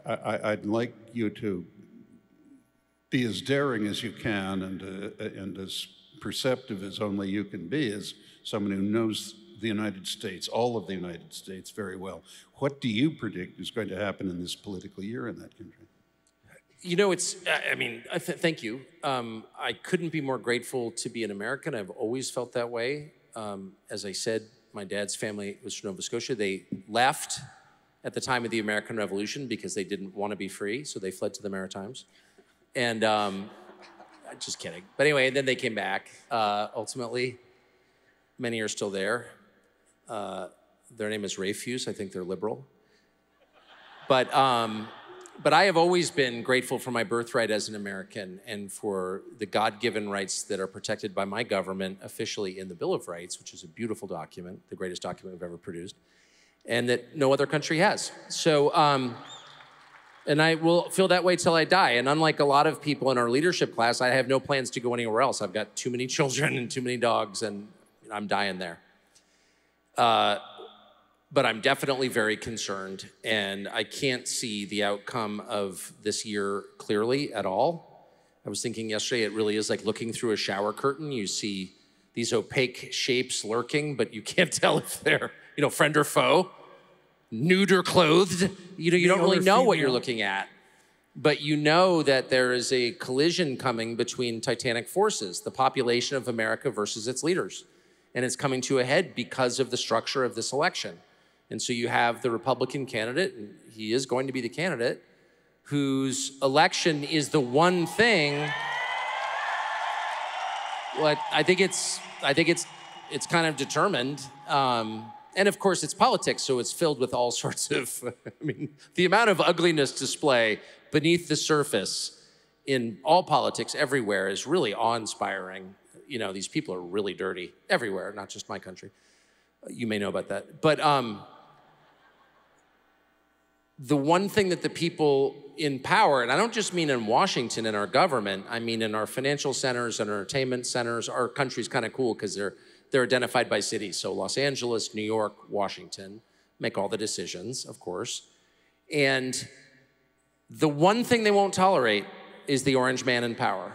I'd like you to be as daring as you can and as perceptive as only you can be as someone who knows the United States, all of the United States very well. What do you predict is going to happen in this political year in that country? You know, thank you. I couldn't be more grateful to be an American. I've always felt that way. As I said, my dad's family was from Nova Scotia. They left at the time of the American Revolution because they didn't want to be free, so they fled to the Maritimes. And just kidding. But anyway, and then they came back, ultimately. Many are still there. Their name is Rayfuse. I think they're liberal. But I have always been grateful for my birthright as an American and for the God-given rights that are protected by my government officially in the Bill of Rights, which is a beautiful document, the greatest document we've ever produced, and that no other country has. So, and I will feel that way till I die. And unlike a lot of people in our leadership class, I have no plans to go anywhere else. I've got too many children and too many dogs, and I'm dying there. But I'm definitely very concerned, and I can't see the outcome of this year clearly at all. I was thinking yesterday, it really is like looking through a shower curtain. You see these opaque shapes lurking, but you can't tell if they're, friend or foe, nude or clothed. You don't really know what you're looking at. But you know that there is a collision coming between titanic forces, the population of America versus its leaders. And it's coming to a head because of the structure of this election. And so you have the Republican candidate, and he is going to be the candidate, whose election is the one thing. Well, I think it's kind of determined. And of course, it's politics, so it's filled with all sorts of, the amount of ugliness display beneath the surface in all politics everywhere is really awe-inspiring. These people are really dirty everywhere, not just my country. You may know about that. But the one thing that the people in power, and I don't just mean in Washington in our government, I mean in our financial centers and entertainment centers, our country's kind of cool because they're identified by cities. So Los Angeles, New York, Washington make all the decisions, of course. And the one thing they won't tolerate is the orange man in power.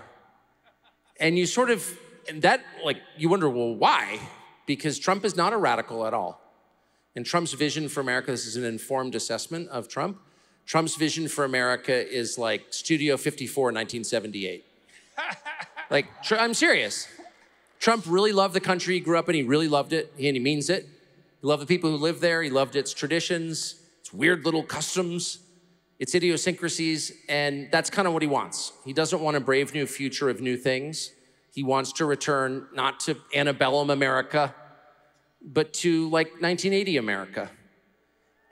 And you you wonder, well, why? Because Trump is not a radical at all. And Trump's vision for America, this is an informed assessment of Trump, Trump's vision for America is like Studio 54 in 1978. I'm serious. Trump really loved the country he grew up in. He really loved it, and he means it. He loved the people who live there. He loved its traditions, its weird little customs, its idiosyncrasies, and that's kind of what he wants. He doesn't want a brave new future of new things. He wants to return not to antebellum America, but to like 1980 America.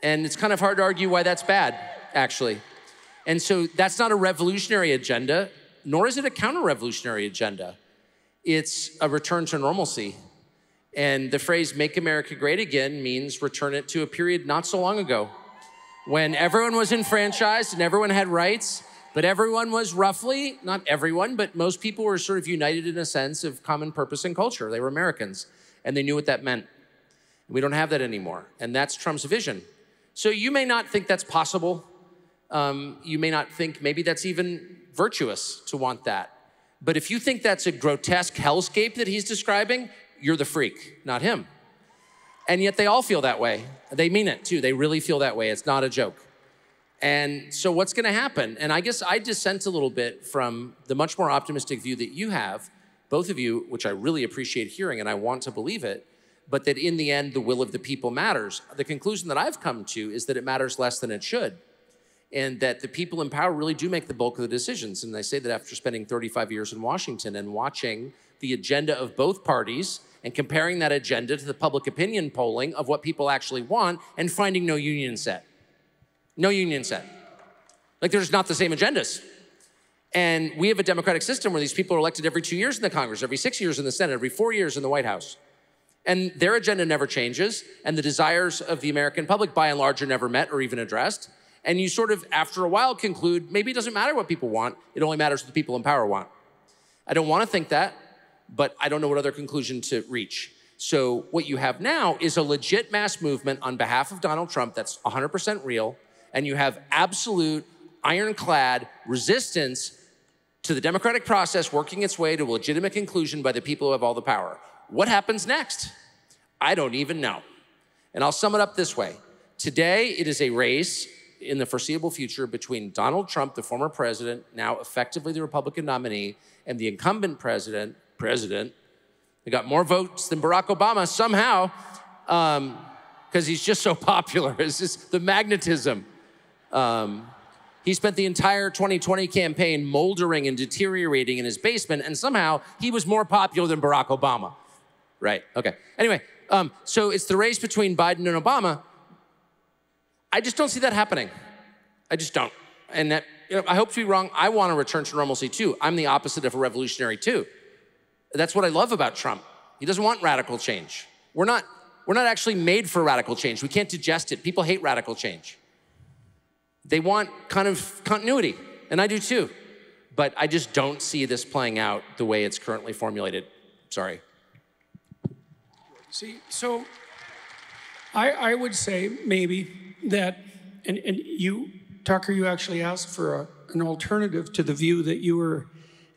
And it's kind of hard to argue why that's bad, actually. And so that's not a revolutionary agenda, nor is it a counter-revolutionary agenda. It's a return to normalcy. And the phrase, make America great again, means return it to a period not so long ago, when everyone was enfranchised and everyone had rights, but everyone was roughly, not everyone, but most people were sort of united in a sense of common purpose and culture. They were Americans, and they knew what that meant. We don't have that anymore, and that's Trump's vision. So you may not think that's possible. You may not think maybe that's even virtuous to want that. But if you think that's a grotesque hellscape that he's describing, you're the freak, not him. And yet they all feel that way. They mean it too. They really feel that way. It's not a joke. And so what's gonna happen? And I guess I dissent a little bit from the much more optimistic view that you have, both of you, which I really appreciate hearing and I want to believe it, but that in the end, the will of the people matters. The conclusion that I've come to is that it matters less than it should, and that the people in power really do make the bulk of the decisions. And I say that after spending 35 years in Washington and watching the agenda of both parties and comparing that agenda to the public opinion polling of what people actually want and finding no union set. No union set. Like there's not the same agendas. And we have a democratic system where these people are elected every 2 years in the Congress, every 6 years in the Senate, every 4 years in the White House. And their agenda never changes, and the desires of the American public, by and large, are never met or even addressed. And you sort of, after a while, conclude, maybe it doesn't matter what people want, it only matters what the people in power want. I don't want to think that, but I don't know what other conclusion to reach. So what you have now is a legit mass movement on behalf of Donald Trump that's 100% real, and you have absolute ironclad resistance to the democratic process working its way to a legitimate conclusion by the people who have all the power. What happens next? I don't even know. And I'll sum it up this way. Today, it is a race in the foreseeable future between Donald Trump, the former president, now effectively the Republican nominee, and the incumbent president. They got more votes than Barack Obama somehow, because he's just so popular. It's just the magnetism. He spent the entire 2020 campaign moldering and deteriorating in his basement, and somehow he was more popular than Barack Obama. Right, okay. Anyway, so it's the race between Biden and Obama. I just don't see that happening. I just don't. And that, I hope to be wrong. I want to return to normalcy too. I'm the opposite of a revolutionary too. That's what I love about Trump. He doesn't want radical change. We're not actually made for radical change. We can't digest it. People hate radical change. They want kind of continuity, and I do too. But I just don't see this playing out the way it's currently formulated. Sorry. See, so I would say maybe that, and you, Tucker, you actually asked for an alternative to the view that you were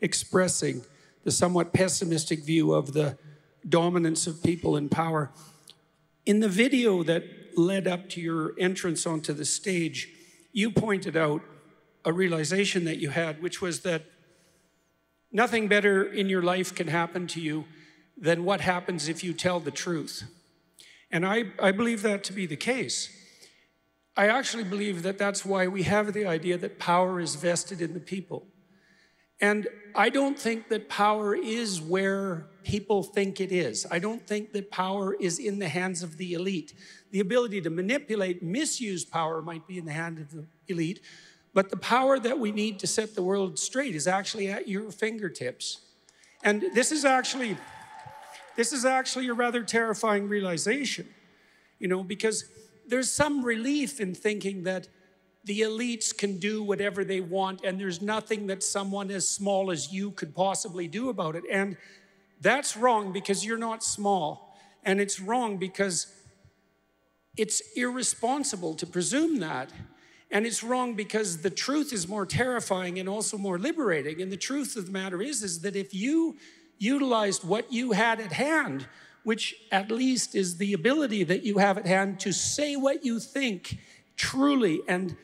expressing, the somewhat pessimistic view of the dominance of people in power. In the video that led up to your entrance onto the stage, you pointed out a realization that you had, which was that nothing better in your life can happen to you than what happens if you tell the truth. And I believe that to be the case. I actually believe that that's why we have the idea that power is vested in the people. And I don't think that power is where people think it is. I don't think that power is in the hands of the elite. The ability to manipulate, misuse power might be in the hand of the elite, but the power that we need to set the world straight is actually at your fingertips. And this is actually a rather terrifying realization, because there's some relief in thinking that the elites can do whatever they want and there's nothing that someone as small as you could possibly do about it. And that's wrong because you're not small. And it's wrong because it's irresponsible to presume that. And it's wrong because the truth is more terrifying and also more liberating. And the truth of the matter is that if you utilized what you had at hand, which at least is the ability that you have at hand to say what you think truly and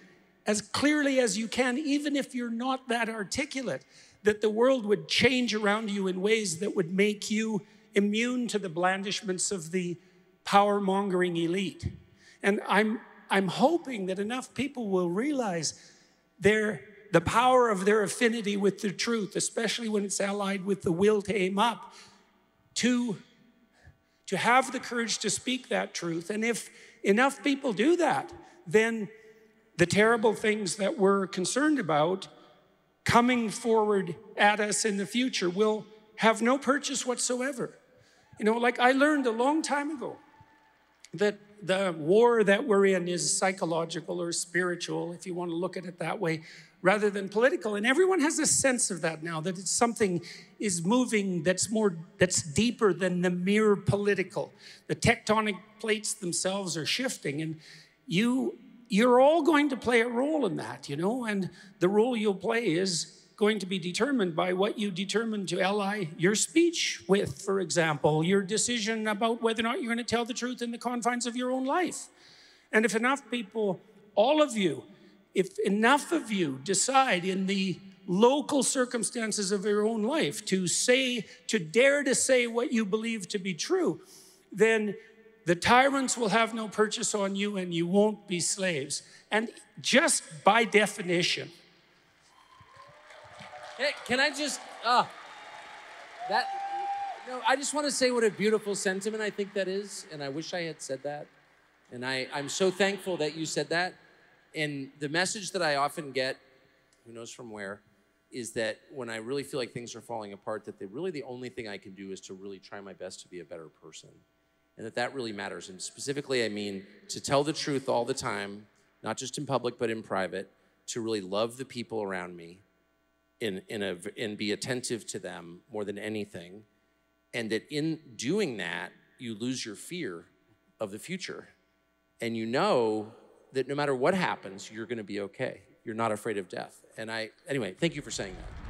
as clearly as you can, even if you're not that articulate, that the world would change around you in ways that would make you immune to the blandishments of the power-mongering elite. And I'm hoping that enough people will realize the power of their affinity with the truth, especially when it's allied with the will to aim up, to have the courage to speak that truth. And if enough people do that, then the terrible things that we're concerned about coming forward at us in the future will have no purchase whatsoever. Like I learned a long time ago that the war that we're in is psychological or spiritual, if you want to look at it that way, rather than political. And everyone has a sense of that now, that it's something is moving that's deeper than the mere political. The tectonic plates themselves are shifting, and you're all going to play a role in that, and the role you'll play is going to be determined by what you determine to ally your speech with, for example, your decision about whether or not you're going to tell the truth in the confines of your own life. And if enough people, all of you, if enough of you decide in the local circumstances of your own life to dare to say what you believe to be true, then the tyrants will have no purchase on you and you won't be slaves. And just by definition. Hey, can I just, I just want to say what a beautiful sentiment I think that is. And I wish I had said that. And I'm so thankful that you said that. And the message that I often get, who knows from where, is that when I really feel like things are falling apart, that really the only thing I can do is to really try my best to be a better person. And that really matters. And specifically, I mean, to tell the truth all the time, not just in public, but in private, to really love the people around me and be attentive to them more than anything. And that in doing that, you lose your fear of the future. And you know that no matter what happens, you're going to be okay. You're not afraid of death. And anyway, thank you for saying that.